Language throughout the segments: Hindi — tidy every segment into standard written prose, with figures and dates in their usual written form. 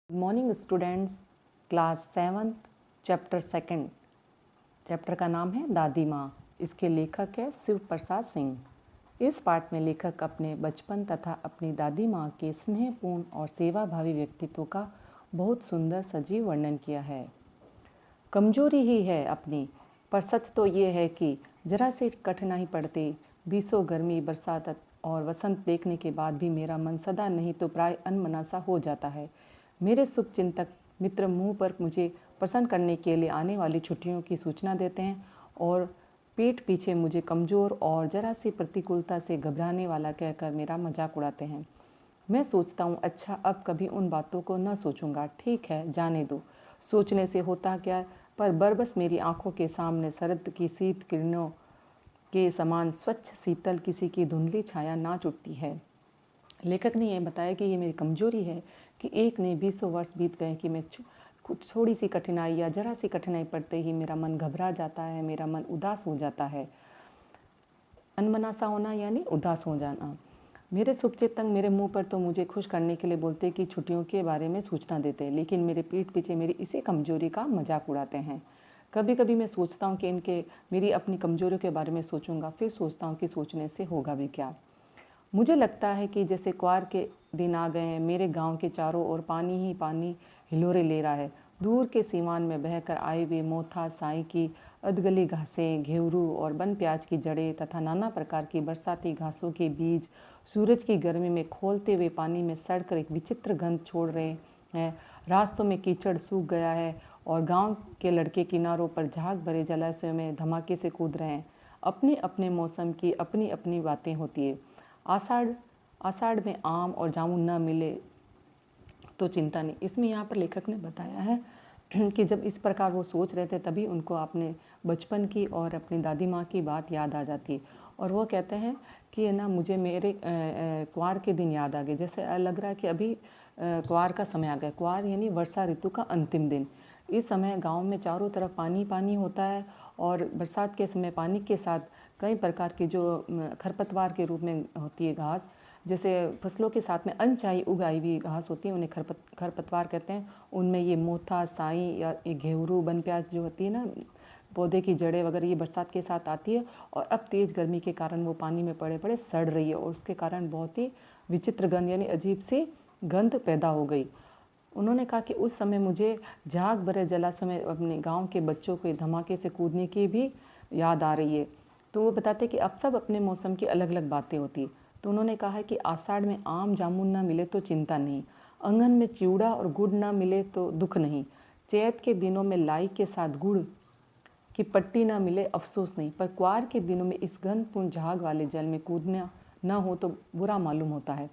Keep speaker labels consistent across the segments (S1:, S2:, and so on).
S1: Good morning students. Class 7 chapter second. Chapter का नाम है दादी माँ। इसके लेखक है शिव प्रसाद सिंह। इस पाठ में लेखक अपने बचपन तथा अपनी दादी माँ के स्नेहपूर्ण और सेवाभावी व्यक्तित्व का बहुत सुंदर सजीव वर्णन किया है। कमजोरी ही है अपनी, पर सच तो ये है कि जरा से कठिनाई पड़ती, बीसों गर्मी बरसात और वसंत देखने के बाद भी मेरा मन सदा नहीं तो प्राय अनमना सा हो जाता है। मेरे शुभ चिंतक मित्र मुंह पर मुझे प्रसन्न करने के लिए आने वाली छुट्टियों की सूचना देते हैं और पीठ पीछे मुझे कमज़ोर और जरा सी प्रतिकूलता से घबराने वाला कहकर मेरा मजाक उड़ाते हैं। मैं सोचता हूँ, अच्छा अब कभी उन बातों को न सोचूंगा। ठीक है, जाने दो, सोचने से होता क्या। पर बरबस मेरी आंखों के सामने शरद की शीत किरणों के समान स्वच्छ शीतल किसी की धुंधली छाया नाच उठती है। लेखक ने यह बताया कि ये मेरी कमजोरी है कि एक ने 20 वर्ष बीत गए कि मैं कुछ थोड़ी सी कठिनाई या जरा सी कठिनाई पड़ते ही मेरा मन घबरा जाता है, मेरा मन उदास हो जाता है। अनमना सा होना यानी उदास हो जाना। मेरे शुभचिंतक मेरे मुंह पर तो मुझे खुश करने के लिए बोलते कि छुट्टियों के बारे में सूचना देते, लेकिन मेरे पीठ पीछे मेरी इसी कमजोरी का मजाक उड़ाते हैं। कभी कभी मैं सोचता हूँ कि मेरी अपनी कमजोरियों के बारे में सोचूंगा, फिर सोचता हूँ कि सोचने से होगा भी क्या। मुझे लगता है कि जैसे क्वार के दिन आ गए हैं। मेरे गांव के चारों ओर पानी ही पानी हिलोरे ले रहा है। दूर के सीमान में बहकर आए हुए मोथा, साई की अधगली घासें, घेवरू और बन प्याज की जड़ें तथा नाना प्रकार की बरसाती घासों के बीज सूरज की गर्मी में खोलते हुए पानी में सड़कर एक विचित्र गंध छोड़ रहे हैं। रास्तों में कीचड़ सूख गया है और गांव के लड़के किनारों पर झाग भरे जलाशयों में धमाके से कूद रहे हैं। अपने अपने मौसम की अपनी अपनी बातें होती है। आषाढ़ आषाढ़ में आम और जामुन न मिले तो चिंता नहीं। इसमें यहाँ पर लेखक ने बताया है कि जब इस प्रकार वो सोच रहे थे तभी उनको अपने बचपन की और अपनी दादी माँ की बात याद आ जाती है। और वो कहते हैं कि है ना, मुझे मेरे क्वार के दिन याद आ गए। जैसे लग रहा है कि अभी क्वार का समय आ गया। क्वार यानी वर्षा ऋतु का अंतिम दिन। इस समय गांव में चारों तरफ पानी पानी होता है और बरसात के समय पानी के साथ कई प्रकार की जो खरपतवार के रूप में होती है घास, जैसे फसलों के साथ में अनचाही उगाई हुई घास होती है, उन्हें खरपतवार कहते हैं। उनमें ये मोथा, साई या ये घेवरू, बन प्याज जो होती है ना, पौधे की जड़ें वगैरह, ये बरसात के साथ आती है और अब तेज़ गर्मी के कारण वो पानी में पड़े पड़े सड़ रही है और उसके कारण बहुत ही विचित्र गंध यानी अजीब सी गंध पैदा हो गई। उन्होंने कहा कि उस समय मुझे झाग भरे जलाशय में अपने गांव के बच्चों के धमाके से कूदने की भी याद आ रही है। तो वो बताते कि अब सब अपने मौसम की अलग अलग बातें होती है। तो उन्होंने कहा है कि आषाढ़ में आम जामुन ना मिले तो चिंता नहीं, आंगन में चिवड़ा और गुड़ ना मिले तो दुख नहीं, चैत के दिनों में लाई के साथ गुड़ की पट्टी ना मिले अफसोस नहीं, पर क्वार के दिनों में इस गंधपूर्ण झाग वाले जल में कूदना न हो तो बुरा मालूम होता है।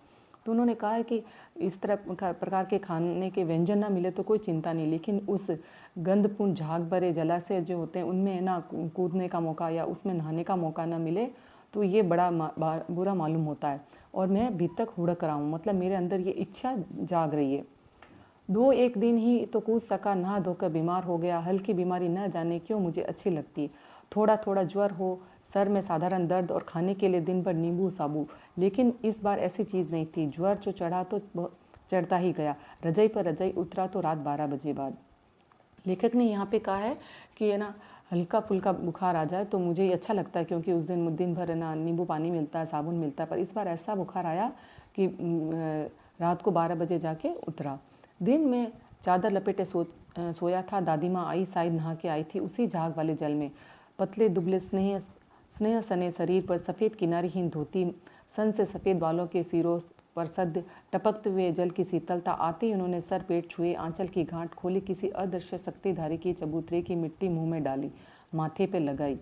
S1: तो उन्होंने कहा है कि इस तरह प्रकार के खाने के व्यंजन ना मिले तो कोई चिंता नहीं, लेकिन उस गंधपूर्ण झाग भरे जलाशय जो होते हैं उनमें ना कूदने का मौका या उसमें नहाने का मौका ना मिले तो ये बड़ा बुरा मालूम होता है। और मैं अभी तक हुड़क रहा हूँ, मतलब मेरे अंदर ये इच्छा जाग रही है। दो एक दिन ही तो कूद सका, नहा धोकर बीमार हो गया। हल्की बीमारी न जाने क्यों मुझे अच्छी लगती। थोड़ा थोड़ा ज्वर हो, सर में साधारण दर्द और खाने के लिए दिन भर नींबू साबू, लेकिन इस बार ऐसी चीज़ नहीं थी। ज्वर जो चढ़ा तो चढ़ता ही गया, रजाई पर रजाई उतरा तो रात 12 बजे बाद। लेखक ने यहाँ पे कहा है कि है ना, हल्का फुल्का बुखार आ जाए तो मुझे अच्छा लगता है, क्योंकि उस दिन दिन भर है ना नींबू पानी मिलता है, साबुन मिलता है। पर इस बार ऐसा बुखार आया कि रात को 12 बजे जाके उतरा। दिन में चादर लपेटे सोया था। दादी माँ आई, शायद नहा के आई थी उसी झाग वाले जल में। पतले दुबले स्नेह सने शरीर पर सफ़ेद किनारीहीन धोती, सन से सफ़ेद बालों के सिरों पर सद्य टपकते हुए जल की शीतलता। आते ही उन्होंने सर पेट छुए, आंचल की गांठ खोली, किसी अदृश्य शक्तिधारी की चबूतरे की मिट्टी मुंह में डाली, माथे पे लगाई।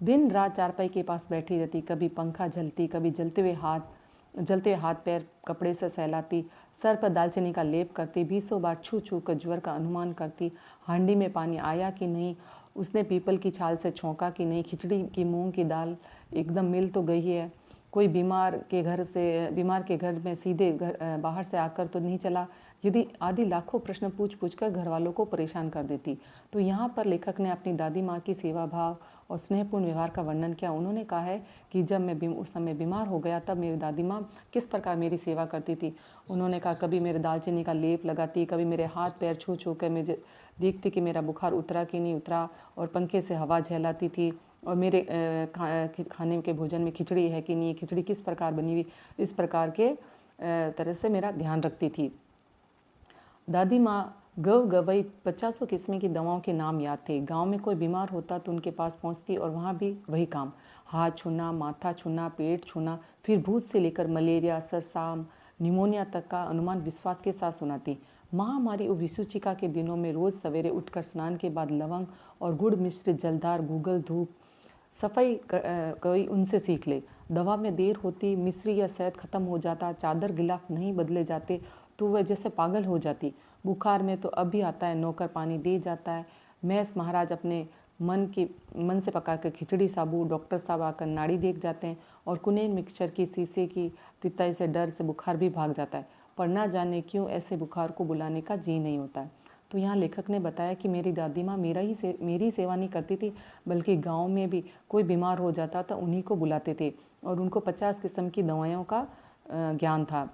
S1: दिन रात चारपाई के पास बैठी रहती, कभी पंखा झलती, कभी जलते हुए हाथ पैर कपड़े से सहलाती, सर पर दालचीनी का लेप करती, 20 बार छू छू कर ज्वर का अनुमान करती। हांडी में पानी आया कि नहीं, उसने पीपल की छाल से छोंका कि नहीं, खिचड़ी की मूंग की दाल एकदम मिल तो गई है, कोई बीमार के घर में सीधे बाहर से आकर तो नहीं चला, यदि आदि लाखों प्रश्न पूछ पूछ कर घर वालों को परेशान कर देती। तो यहाँ पर लेखक ने अपनी दादी माँ की सेवा भाव और स्नेहपूर्ण व्यवहार का वर्णन किया। उन्होंने कहा है कि जब मैं उस समय बीमार हो गया तब मेरी दादी माँ किस प्रकार मेरी सेवा करती थी। उन्होंने कहा कभी मेरे दालचीनी का लेप लगाती, कभी मेरे हाथ पैर छू छू कर मुझे देखती कि मेरा बुखार उतरा कि नहीं उतरा, और पंखे से हवा झेलाती थी, और मेरे खाने के भोजन में खिचड़ी है कि नहीं, खिचड़ी किस प्रकार बनी हुई, इस प्रकार के तरह से मेरा ध्यान रखती थी। दादी माँ गव गवई 50 किस्म की दवाओं के नाम याद थे। गांव में कोई बीमार होता तो उनके पास पहुंचती और वहाँ भी वही काम, हाथ छूना, माथा छूना, पेट छूना, फिर भूत से लेकर मलेरिया, सरसाम, निमोनिया तक का अनुमान विश्वास के साथ सुनाती। महामारी और विसूचिका के दिनों में रोज़ सवेरे उठकर स्नान के बाद लवंग और गुड़ मिश्रित जलदार गूगल धूप सफाई कोई उनसे सीख ले। दवा में देर होती, मिश्री या शहद खत्म हो जाता, चादर गिलाफ नहीं बदले जाते तो वह जैसे पागल हो जाती। बुखार में तो अब भी आता है, नौकर पानी दे जाता है। मैस महाराज अपने मन से पकाकर खिचड़ी साबू, डॉक्टर साहब आकर नाड़ी देख जाते हैं, और कुनेन मिक्सचर की शीशे की तिताई से डर से बुखार भी भाग जाता है। पर ना जाने क्यों ऐसे बुखार को बुलाने का जी नहीं होता है। तो यहाँ लेखक ने बताया कि मेरी दादी माँ मेरी सेवा नहीं करती थी, बल्कि गांव में भी कोई बीमार हो जाता था उन्हीं को बुलाते थे, और उनको 50 किस्म की दवाइयों का ज्ञान था।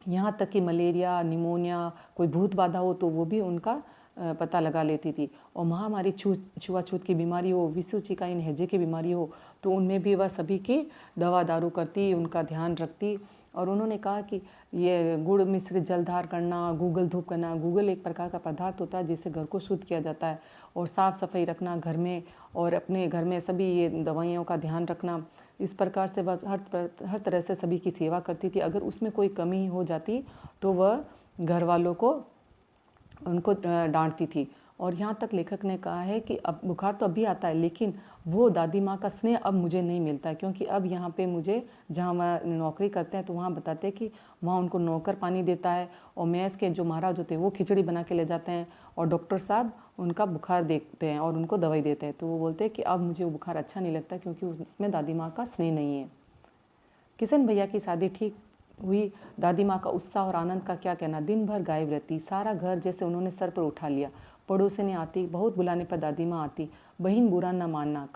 S1: यहाँ तक कि मलेरिया, निमोनिया, कोई भूत बाधा हो तो वो भी उनका पता लगा लेती थी। और महामारी छुआछूत की बीमारी हो, विसूचिका इन हैजे की बीमारी हो, तो उनमें भी वह सभी की दवा दारू करती, उनका ध्यान रखती। और उन्होंने कहा कि ये गुड़ मिश्रित जलधार करना, गूगल धूप करना, गूगल एक प्रकार का पदार्थ होता है जिससे घर को शुद्ध किया जाता है, और साफ़ सफाई रखना घर में, और अपने घर में सभी ये दवाइयों का ध्यान रखना, इस प्रकार से वह हर तरह से सभी की सेवा करती थी। अगर उसमें कोई कमी हो जाती तो वह घर वालों को उनको डांटती थी। और यहाँ तक लेखक ने कहा है कि अब बुखार तो अभी आता है, लेकिन वो दादी माँ का स्नेह अब मुझे नहीं मिलता है, क्योंकि अब यहाँ पे मुझे जहाँ वह नौकरी करते हैं तो वहाँ बताते हैं कि वहाँ उनको नौकर पानी देता है, और मैस के जो महाराज होते हैं वो खिचड़ी बना के ले जाते हैं, और डॉक्टर साहब उनका बुखार देखते हैं और उनको दवाई देते हैं। तो वो बोलते हैं कि अब मुझे वो बुखार अच्छा नहीं लगता, क्योंकि उसमें दादी माँ का स्नेह नहीं है। किशन भैया की शादी ठीक हुई। दादी माँ का उत्साह और आनंद का क्या कहना, दिन भर गायब रहती, सारा घर जैसे उन्होंने सर पर उठा लिया। पड़ोसिनी आती, बहुत बुलाने पर दादी माँ आती। बहन बुरा न मानना,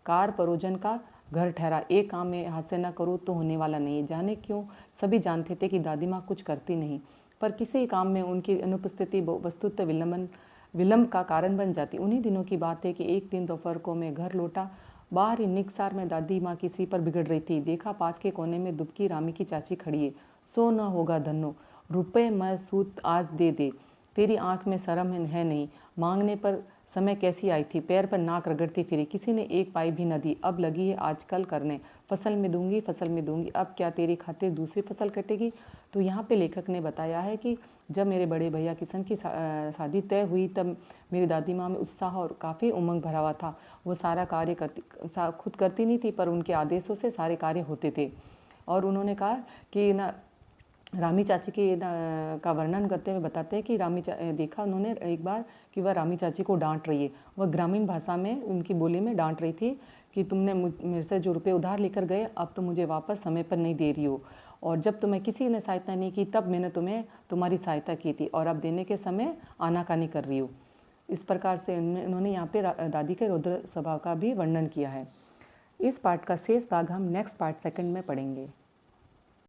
S1: कार परोजन का घर ठहरा, एक काम में हाथ से न करो तो होने वाला नहीं। जाने क्यों सभी जानते थे कि दादी माँ कुछ करती नहीं, पर किसी काम में उनकी अनुपस्थिति वस्तुतः विलम्ब का कारण बन जाती। उन्हीं दिनों की बात है कि एक दिन दोपहर को मैं घर लौटा, बाहर ही निकसार में दादी माँ किसी पर बिगड़ रही थी। देखा पास के कोने में दुबकी रामी की चाची खड़ी है। सो न होगा धन्नो, रुपए मैं सूत आज दे दे, तेरी आंख में शर्म है नहीं, मांगने पर समय कैसी आई थी, पैर पर नाक रगड़ती फिरी, किसी ने एक पाई भी न दी, अब लगी है आजकल करने, फसल में दूंगी, अब क्या तेरी खातिर दूसरी फसल कटेगी। तो यहाँ पे लेखक ने बताया है कि जब मेरे बड़े भैया किशन की शादी तय हुई तब मेरी दादी माँ में उत्साह और काफ़ी उमंग भरा हुआ था। वो सारा कार्य खुद करती नहीं थी, पर उनके आदेशों से सारे कार्य होते थे। और उन्होंने कहा कि ना रामी चाची की का वर्णन करते हुए बताते हैं कि देखा उन्होंने एक बार कि वह रामी चाची को डांट रही है। वह ग्रामीण भाषा में उनकी बोली में डांट रही थी कि तुमने मेरे से जो रुपए उधार लेकर गए अब तो मुझे वापस समय पर नहीं दे रही हो, और जब तुम्हें किसी ने सहायता नहीं की तब मैंने तुम्हारी सहायता की थी, और अब देने के समय आनाकानी कर रही हो। इस प्रकार से उन्होंने यहाँ पे दादी के रौद्र स्वभाव का भी वर्णन किया है। इस पार्ट का शेष भाग हम नेक्स्ट पार्ट सेकंड में पढ़ेंगे।